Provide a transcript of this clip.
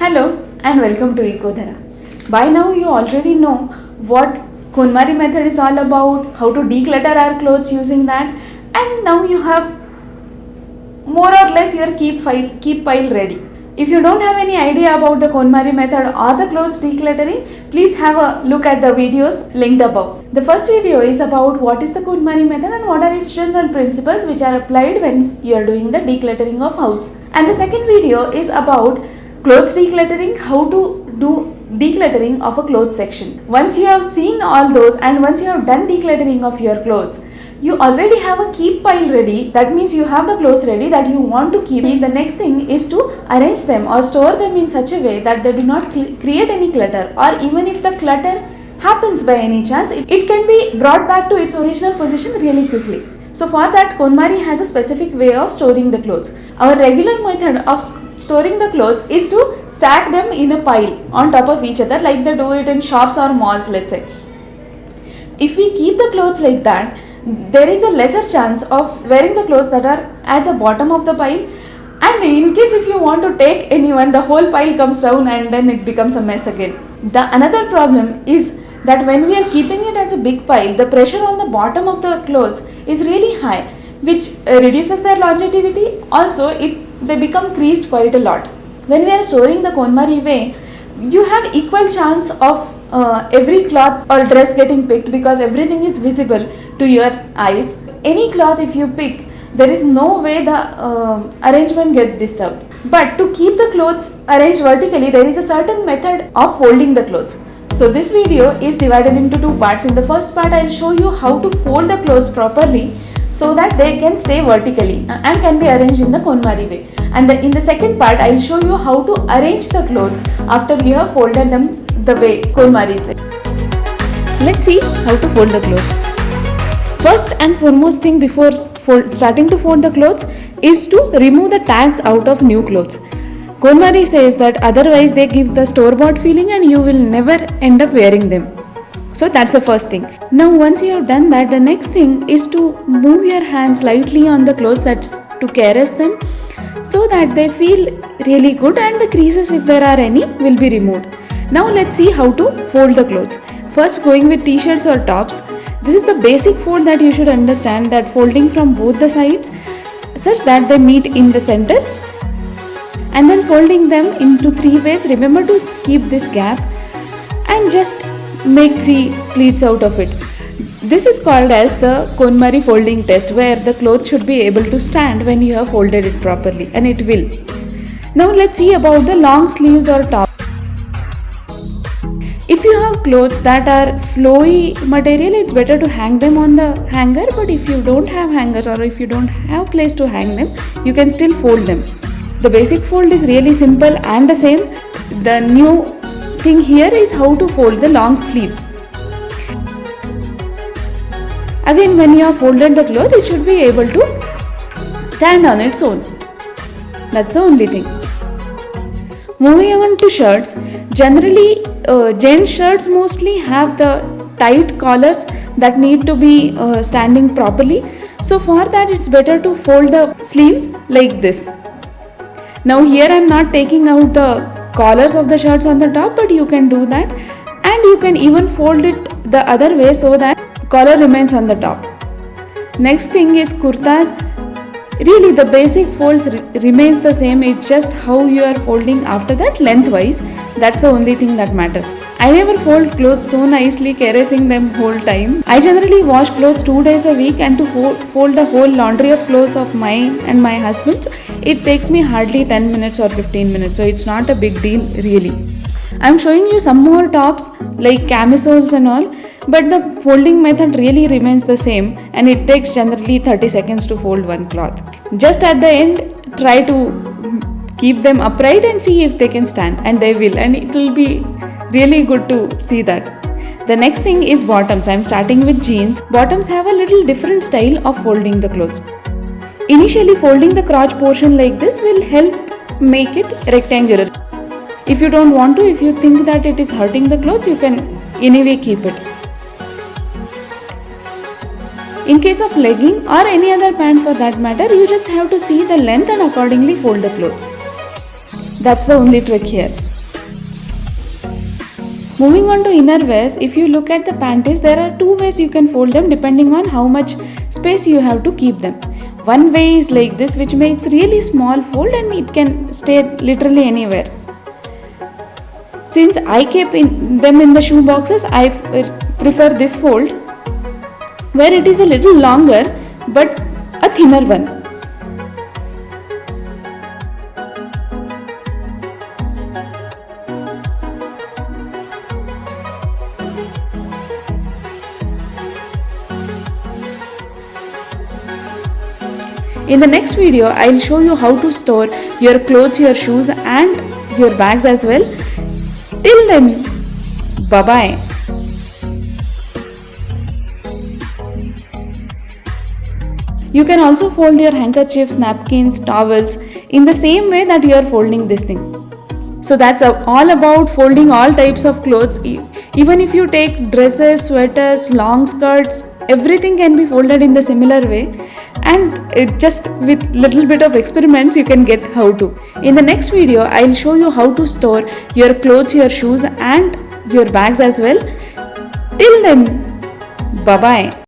Hello and welcome to Ecodhara. By now you already know what KonMari method is all about, how to declutter our clothes using that, and now you have more or less your keep pile ready. If you don't have any idea about the KonMari method or the clothes decluttering, please have a look at the videos linked above. The first video is about what is the KonMari method and what are its general principles which are applied when you are doing the decluttering of house. And the second video is about clothes decluttering, how to do decluttering of a clothes section. Once you have seen all those and once you have done decluttering of your clothes, you already have a keep pile ready. That means you have the clothes ready that you want to keep. The next thing is to arrange them or store them in such a way that they do not create any clutter, or even if the clutter happens by any chance, it can be brought back to its original position really quickly. So for that, KonMari has a specific way of storing the clothes. Our regular method of storing the clothes is to stack them in a pile on top of each other, like they do it in shops or malls, let's say. If we keep the clothes like that, there is a lesser chance of wearing the clothes that are at the bottom of the pile, and in case if you want to take anyone, the whole pile comes down and then it becomes a mess again. The another problem is that when we are keeping it as a big pile, the pressure on the bottom of the clothes is really high, which reduces their longevity. Also, they become creased quite a lot. When we are storing the KonMari way, you have equal chance of every cloth or dress getting picked, because everything is visible to your eyes. Any cloth if you pick, there is no way the arrangement get disturbed. But to keep the clothes arranged vertically, there is a certain method of folding the clothes. So this video is divided into two parts. In the first part, I will show you how to fold the clothes properly so that they can stay vertically and can be arranged in the KonMari way. And in the second part, I will show you how to arrange the clothes after you have folded them the way KonMari said. Let's see how to fold the clothes. First and foremost thing before starting to fold the clothes is to remove the tags out of new clothes. KonMari says that otherwise they give the store-bought feeling and you will never end up wearing them. So that's the first thing. Now once you have done that, the next thing is to move your hands lightly on the clothes, that's to caress them, so that they feel really good and the creases, if there are any, will be removed. Now let's see how to fold the clothes. First, going with t-shirts or tops, this is the basic fold that you should understand, that folding from both the sides such that they meet in the center, and then folding them into three ways. Remember to keep this gap and just make 3 pleats out of it. This is called as the KonMari folding test, where the cloth should be able to stand when you have folded it properly, and it will. Now let's see about the long sleeves or top. If you have clothes that are flowy material, it's better to hang them on the hanger, but if you don't have hangers or if you don't have place to hang them, you can still fold them. The basic fold is really simple and the same. The new thing here is how to fold the long sleeves. Again, when you have folded the cloth, it should be able to stand on its own. That's the only thing. Moving on to shirts, generally gents shirts mostly have the tight collars that need to be standing properly. So for that, it's better to fold the sleeves like this. Now here I am not taking out the collars of the shirts on the top, but you can do that, and you can even fold it the other way so that collar remains on the top. Next thing is kurtas. Really the basic folds remains the same, it's just how you are folding after that lengthwise. That's the only thing that matters. I never fold clothes so nicely, caressing them whole time. I generally wash clothes 2 days a week, and to fold the whole laundry of clothes of mine and my husband's, it takes me hardly 10 minutes or 15 minutes, so it's not a big deal really. I'm showing you some more tops like camisoles and all, but the folding method really remains the same, and it takes generally 30 seconds to fold one cloth. Just at the end, try to keep them upright and see if they can stand, and they will, and it will be really good to see that. The next thing is bottoms. I'm starting with jeans. Bottoms have a little different style of folding the clothes. Initially, folding the crotch portion like this will help make it rectangular. If you don't want to, if you think that it is hurting the clothes, you can anyway keep it. In case of legging or any other pant for that matter, you just have to see the length and accordingly fold the clothes. That's the only trick here. Moving on to innerwears, if you look at the panties, there are two ways you can fold them depending on how much space you have to keep them. One way is like this, which makes really small fold and it can stay literally anywhere. Since I keep them in the shoe boxes, I prefer this fold where it is a little longer but a thinner one. In the next video, I will show you how to store your clothes, your shoes and your bags as well. Till then, bye bye. You can also fold your handkerchiefs, napkins, towels in the same way that you are folding this thing. So that's all about folding all types of clothes. Even if you take dresses, sweaters, long skirts, everything can be folded in the similar way. And just with little bit of experiments you can get how to. In the next video, I'll show you how to store your clothes, your shoes and your bags as well. Till then, bye bye.